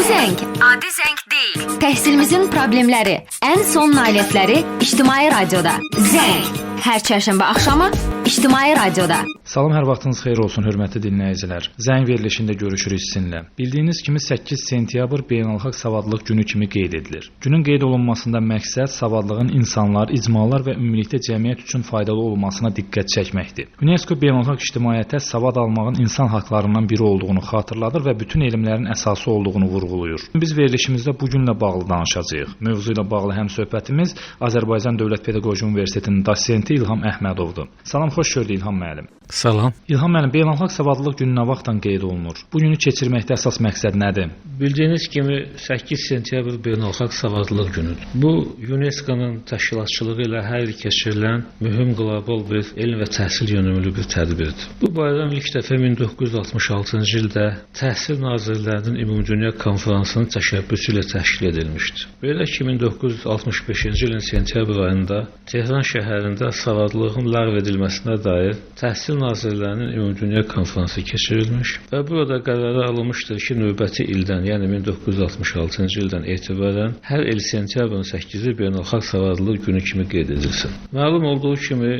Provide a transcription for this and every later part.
zəng adi zəng deyil. Təhsilimizin problemləri, ən son nailiyyətləri İctimai Radioda. Zəng hər çərşənbə axşamı İctimai Radioda. Salam, hər vaxtınız xeyir olsun hörmətli dinləyicilər. Zəng verilişində görüşürük sizinlə. Bildiyiniz kimi 8 sentyabr Beynəlxalq Savadlılıq Günü kimi qeyd edilir. Günün qeyd olunmasında məqsəd savadlığın insanlar, icmalar və ümumilikdə cəmiyyət üçün faydalı olmasına diqqət çəkməkdir. UNESCO beynəlxalq ictimaiyyətə savad almağın insan haqlarından biri olduğunu xatırladır və bütün elmlərin əsası olduğunu vurğulayır. Biz verilişimizdə bu günlə bağlı danışacağıq. Mövzu ilə bağlı həmsöhbətimiz Azərbaycan Dövlət Pedaqoji Universitetinin dosenti İlham Əhmədovdur. Salam, xoş gördük İlham müəllim. Salam. İlham müəllim, Beynəlxalq Savadlılıq Günü nə vaxtdan qeyd olunur? Bu günü keçirməkdə əsas məqsəd nədir? Bildiyiniz kimi 8 sentyabr Beynəlxalq Savadlılıq Günüdür. Bu UNESCO-nun təşkilatçılığı ilə hər il keçirilən mühüm qlobal bir elm və təhsil yönümlü bir tədbirdir. Bu bayram ilk dəfə 1966-cı ildə Təhsil Nazirlərinin Ümumdünya Konfransının təşəbbüsü ilə təşkil edilmişdir. Belə ki, 1965-ci ilin sentyabr ayında Tehran şəhərində savadlılığın ləğv edilməsinə dair Təhsil Nazirlərinin Ümumdünya Konfransı keçirilmiş və burada qərara alınmışdır ki, növbəti ildən, yəni 1966-cı ildən etibarən hər il sentyabrın 8-i Beynəlxalq Savadlılıq Günü kimi qeyd edilsin. Məlum olduğu kimi,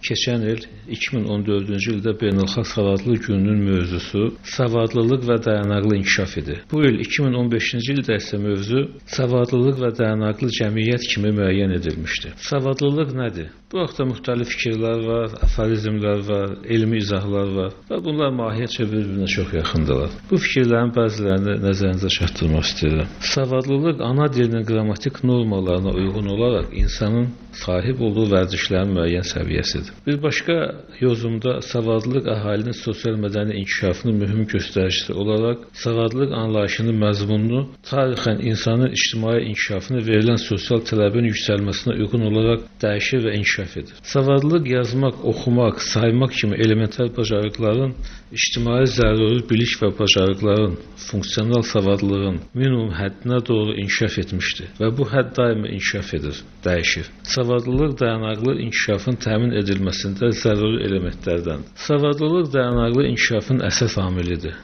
keçən il 2014-cü ildə Beynəlxalq Savadlılıq Gününün mövzusu savadlılıq və dayanıqlı inkişaf idi. Bu il 2015-ci ildə isə mövzu savadlılıq və dayanıqlı cəmiyyət kimi müəyyən edilmişdir. Savadlılıq nədir? Bu haqda müxtəlif fikirlər var, aforizmlər var, elmi izahlar var və bunlar mahiyyətcə bir-birinə çox yaxındırlar. Bu fikirlərin bəzilərini nəzərinizə çatdırmaq istəyirəm. Savadlılıq ana dilinin qrammatik normalarına uyğun olaraq insanın sahib olduğu vərdişlərin müəyyən səviyyəsidir. Bir başqa yozumda savadlılıq əhalinin sosial-mədəni inkişafının mühüm göstəricisi olaraq savadlılıq anlayışının məzmununu tarixən insanın ictimai inkişafını verilən sosial tələbin yüksəlməsinə uyğun olaraq dəyişir və inkişaf edir. Savadlılıq yazmaq, oxumaq, saymaq kimi elementar bacarıqların ictimai zəruri bilik və bacarıqların funksional savadlılığın minimum həddinə doğru inkişaf etmişdir və bu hədd daima inkişaf edir, dəyişir. Savadlılıq dayanıqlı inkişafın təmin edilməsində zəruri elementlərdəndir. Savadlılıq dayanıqlı inkişafın əsas amilidir.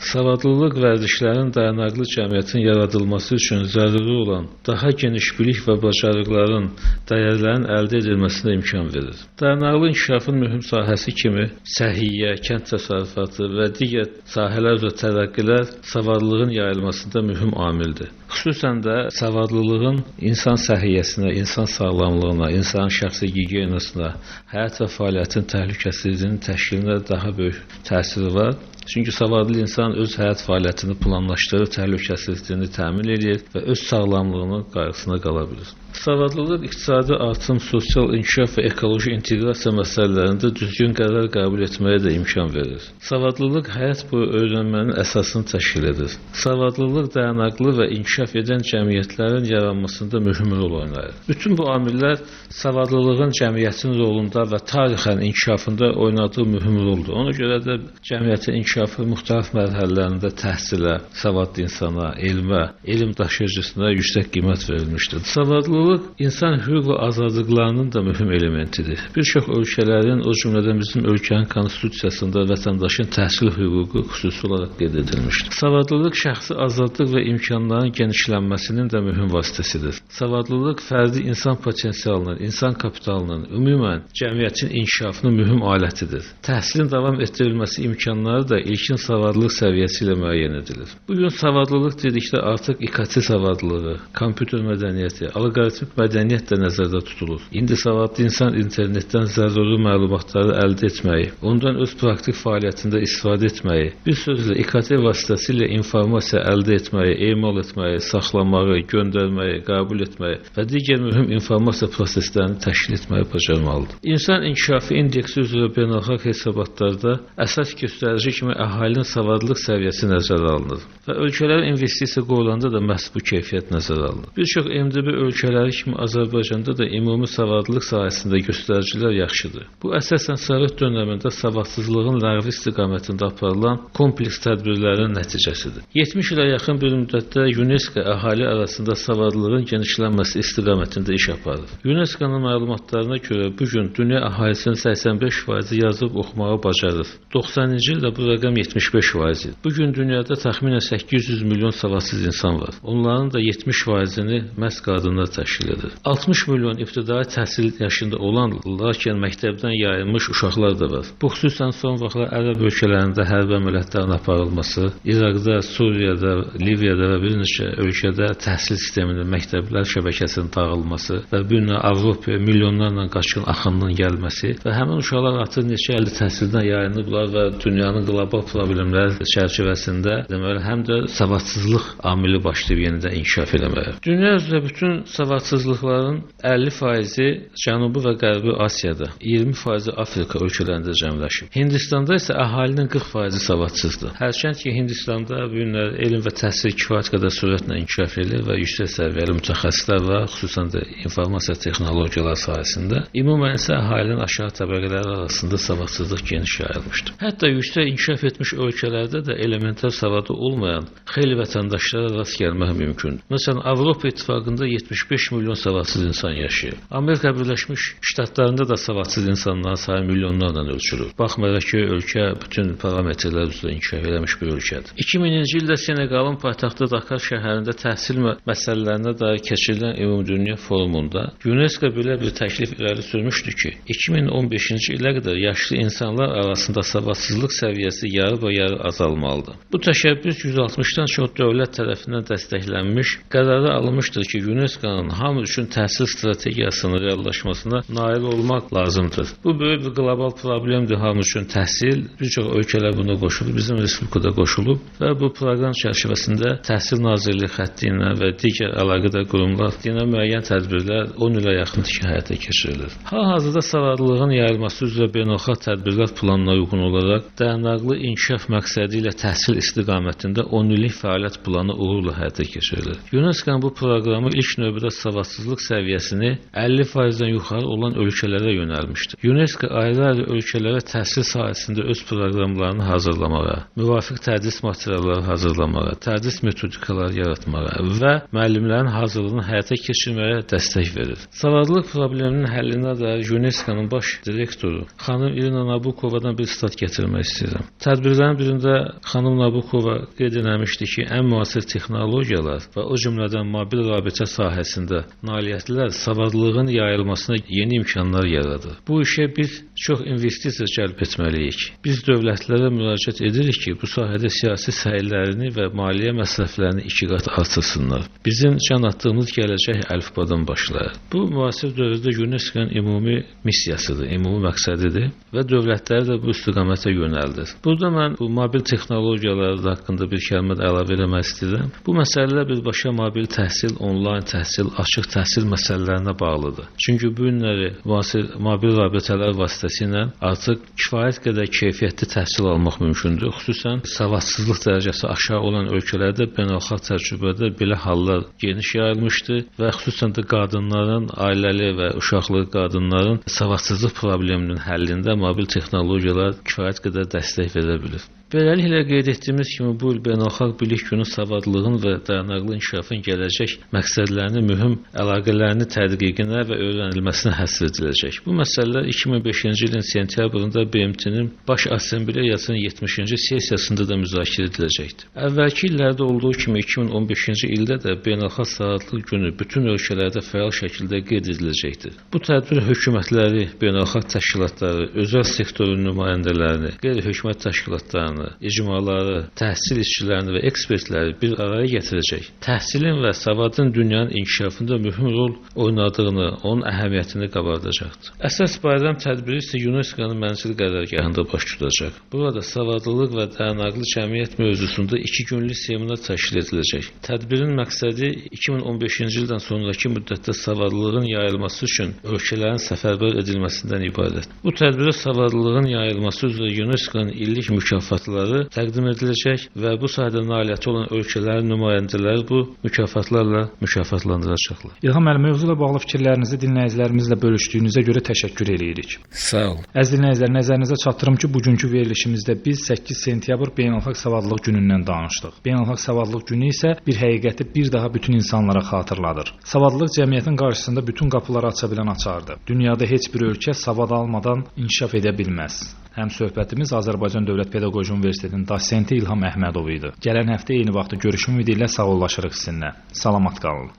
Savadlılıq vərdişlərin dayanıqlı cəmiyyətin yaradılması üçün zəruri olan daha geniş bilik və bacarıqların, dəyərlərin əldə edilməsinə imkan verir. Dayanıqlı inkişafın mühüm sahəsi kimi səhiyyə, kənd təsərrüfatı və digər sahələr və tərəqqilər savadlılığın yayılmasında mühüm amildir. Xüsusən də savadlılığın insan səhiyyəsinə, insan sağlamlığına, insanın şəxsi gigiyenasına, həyat və fəaliyyətin təhlükəsizliyinin təşkilinə daha böyük təsiri var. Çünki savadlı insan öz həyat fəaliyyətini planlaşdırır, təhlükəsizliyini təmin edir və öz sağlamlığının qarşısına qala bilir. Savadlılıq iqtisadi artım, sosial inkişaf və ekoloji inteqrasiya məsələlərində düzgün qərar qəbul etməyə də imkan verir. Savadlılıq həyat boyu öyrənmənin əsasını təşkil edir. Savadlılıq dayanıqlı və inkişaf edən cəmiyyətlərin yaranmasında mühüm rol oynayır. Bütün bu amillər savadlılığın cəmiyyətin rolunda və tarixən inkişafında oynadığı mühüm roldur. Ona görə də cəmiyyətin inkişafı müxtəlif mərhələlərində təhsilə, savadlı insana, elmə, elm daşıyıcısına yüksək qiymət verilmişdir. Savadlılıq insan hüquq və azadlıqlarının da mühüm elementidir. Bir çox ölkələrin, o cümlədən bizim ölkənin konstitusiyasında vətəndaşın təhsil hüququ xüsusi olaraq qeyd edilmişdir. Savadlılıq şəxsi azadlıq və imkanların genişlənməsinin də mühüm vasitəsidir. Savadlılıq fərdi insan potensialının, insan kapitalının, ümumən cəmiyyətin inkişafının mühüm alətidir. Təhsilin davam etdirilməsi imkanları da ilkin savadlılıq səviyyəsi ilə müəyyən edilir. Bugün savadlılıq dedikdə artıq İKT savadlılığı, kompüter mədəniyyəti, alqoritmik mədəniyyət də nəzərdə tutulur. İndi savadlı insan internetdən zəruri məlumatları əldə etməyi, ondan öz praktik fəaliyyətində istifadə etməyi, bir sözlə İKT vasitəsilə informasiya əldə etməyi, emal etməyi, saxlamağı, göndərməyi, qəbul etməyi və digər mühüm informasiya proseslərini təşkil etməyi bacarmalıdır. İnsan inkişafı indeksi üzrə beynəlxalq hesabatlarda əsas göstərici kimi əhalinin savadlılıq səviyyəsi nəzərə alınır və ölkələrə investisiya qoyulanda da məhz bu keyfiyyət nəzərə alınır. Bir çox MDB ölkələri kimi Azərbaycanda da ümumi savadlılıq sahəsində göstəricilər yaxşıdır. Bu əsasən Sovet dövründə savadsızlığın ləğvi istiqamətində aparılan kompleks tədbirlərin nəticəsidir. 70 ilə yaxın bir müddətdə UNESCO əhali arasında savadlılığın genişlənməsi istiqamətində iş aparır. UNESCO-nun məlumatlarına görə bu gün dünya əhalisinin 85% yazıb oxumağı bacarır. 90-cı ildə bu rəqəm proqram 75%. Bu gün dünyada təxminən 800 milyon savadsız insan var. Onların da 70%-ni məhz qadınlar təşkil edir. 60 milyon ibtidai təhsil yaşında olan, lakin məktəbdən yayılmış uşaqlar da var. Bu xüsusən son vaxtlar ərəb ölkələrində hərbi əməliyyatların aparılması, İraqda, Suriyada, Liviyada və bir neçə ölkədə təhsil sisteminin, məktəblər şəbəkəsinin dağılması və bu gün Avropaya milyonlarla qaçqın axınının gəlməsi və həmin uşaqlar artıq neçə ildir təhsildən yayınıblar və dünyanın qlobal problemləri çərçivəsində deməli həm də savadsızlıq amili başlayıb yenidən inkişaf eləməyə. Dünya üzrə bütün savadsızlıqların 50%-i Cənubi və Qərbi Asiyada, 20%-i Afrika ölkələrində cəmləşib. Hindistanda isə əhalinin 40%-i savadsızdır. Hərçənd ki, Hindistanda bu günlər elm və təhsil kifayət qədər sürətlə inkişaf edir və yüksək səviyyəli mütəxəssislər var, xüsusən də informasiya texnologiyaları sahəsində. Ümumən isə əhalinin aşağı təbəqələri arasında savadsızlıq geniş yayılmışdır. Hətta yüksək inkişaf etmiş ölkələrdə də elementar savadı olmayan xeyli vətəndaşlara rast gəlmək mümkündür. Məsələn, Avropa İttifaqında 75 milyon savadsız insan yaşayır. Amerika Birləşmiş Ştatlarında da savadsız insanların sayı milyonlarla ölçülür. Baxmayaraq ki, ölkə bütün parametrlər üzrə inkişaf eləmiş bir ölkədir. 2000-ci ildə Seneqalın paytaxtı Dakar şəhərində təhsil məsələlərinə dair keçirilən Ümumdünya forumunda UNESCO belə bir təklif irəli sürmüşdü ki, 2015-ci ilə qədər yaşlı insanlar arasında savadsızlıq səviyyəsi yarı azalmalıdır. Bu təşəbbüs 160-dan çox dövlət tərəfindən dəstəklənmiş, qərarı alınmışdır ki, UNESCO-nun hamı üçün təhsil strategiyasının reallaşmasına nail olmaq lazımdır. Bu böyük bir qlobal problemdir hamı üçün təhsil. Bir çox ölkələr buna qoşulub, bizim respublikada qoşulub və bu proqram çərçivəsində Təhsil Nazirliyi xətti ilə və digər əlaqədar qurumlar ilə müəyyən tədbirlər 10 ilə yaxındır ki, həyata keçirilir. Hal-hazırda savadlılığın yayılması üzrə beynəlxalq tədbirlər planına uyğun olaraq dayanıqlı inkişaf məqsədi ilə təhsil istiqamətində 10 illik fəaliyyət planı uğurla həyata keçirilir. UNESCO bu proqramı ilk növbədə savadsızlıq səviyyəsini 50%-dən yuxarı olan ölkələrə yönəlmişdir. UNESCO ayrı-ayrı ölkələrə təhsil sahəsində öz proqramlarını hazırlamağa, müvafiq tədris materialları hazırlamağa, tədris metodikaları yaratmağa və müəllimlərin hazırlığını həyata keçirməyə dəstək verir. Savadlılıq probleminin həllinə dair UNESCO-nun baş direktoru xanım İrina Nabukovadan bir stat gətirmək istəyirəm. Tədbirlərin birində xanım Nabukova qeyd etmişdi ki, ən müasir texnologiyalar və o cümlədən mobil rabitə sahəsində nailiyyətlilər savadlılığın yayılmasına yeni imkanlar yaradır. Bu işə biz çox investisiya cəlb etməliyik. Biz dövlətlərə müraciət edirik ki, bu sahədə siyasi səylərini və maliyyə məsrəflərini 2 qat artırsınlar. Bizim can atdığımız gələcək əlifbadan başlayır. Bu müasir dövrdə UNESCO-nun ümumi missiyasıdır, ümumi məqsədidir və dövlətləri də bu istiqamətə yönəldir. Burada mən bu mobil texnologiyaları haqqında bir kəlmə əlavə etmək istəyirəm. Bu məsələlər birbaşa mobil təhsil, onlayn təhsil, açıq təhsil məsələlərinə bağlıdır. Çünki bu günləri müasir mobil rabitələr vasitəsilə artıq kifayət qədər keyfiyyətli təhsil almaq mümkündür. Xüsusən savadsızlıq dərəcəsi aşağı olan ölkələrdə beynəlxalq təcrübədə belə hallar geniş yayılmışdır və xüsusən də qadınların, ailəli və uşaqlı qadınların savadsızlıq probleminin həllində mobil texnologiyalar kifayət qədər dəstək verə bilir. Beləliklə qeyd etdiyimiz kimi bu il Beynəlxalq Bilik Günü savadlılığın və dayanıqlı inkişafın gələcək məqsədlərini, mühüm əlaqələrini tədqiqinə və öyrənilməsinə həsr ediləcək. Bu məsələlər 2005-ci ilin sentyabrında BMT-nin Baş Assambleyasının 70-ci sessiyasında da müzakirə ediləcəkdir. Əvvəlki illərdə olduğu kimi 2015-ci ildə də Beynəlxalq Savadlılıq Günü bütün ölkələrdə fəal şəkildə qeyd ediləcəkdir. Bu tədbir hökumətləri, beynəlxalq təşkilatları, özəl sektorun nümayəndələrini, qeyri-hökumət təşkilatlarını, icmaları, təhsil işçilərini və ekspertləri bir araya gətirəcək. Təhsilin və savadın dünyanın inkişafında mühüm rol oynadığını, onun əhəmiyyətini qabardacaqdır. Əsas bayram tədbiri isə UNESCO-nun mənzil qərargahında baş tutacaq. Burada savadlılıq və dayanıqlı cəmiyyət mövzusunda 2 günlük seminar təşkil ediləcək. Tədbirin məqsədi 2015-ci ildən sonraki müddətdə savadlılığın yayılması üçün ölkələrin səfərbər edilməsindən ibarət. Bu tədbirə savadlılığın yayılması üzrə UNESCO-nun illik mükafatları təqdim ediləcək və bu sahədə nailiyyəti olan ölkələrin nümayəndələri bu mükafatlarla mükafatlandıracaqlar. İlham müəllim, mövzuyla bağlı fikirlərinizi dinləyicilərimizlə bölüşdüyünüzə görə təşəkkür edirik. Sağ olun. Əziz dinləyicilər, nəzərinizə çatdırım ki, bugünkü verilişimizdə biz 8 sentyabr Beynəlxalq Savadlılıq Günündən danışdıq. Beynəlxalq Savadlılıq Günü isə bir həqiqəti bir daha bütün insanlara xatırladır. Savadlılıq cəmiyyətin qarşısında bütün qapıları aça bilən açardır. Dünyada heç bir ölkə savad almadan inkişaf edə bilməz. Həmsöhbətimiz Azərbaycan Dövlət Pedaqoji Universitetinin dosenti İlham Əhmədov idi. Gələn həftə eyni vaxtda görüşüm ümidi ilə sağollaşırıq sizinlə. Salamat qalın.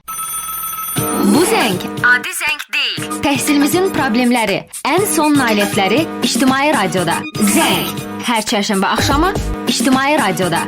Bu zəng adi zəng deyil. Təhsilimizin problemləri, ən son nailiyyətləri İctimai Radioda. Zəng hər çərşənbə axşamı İctimai Radioda.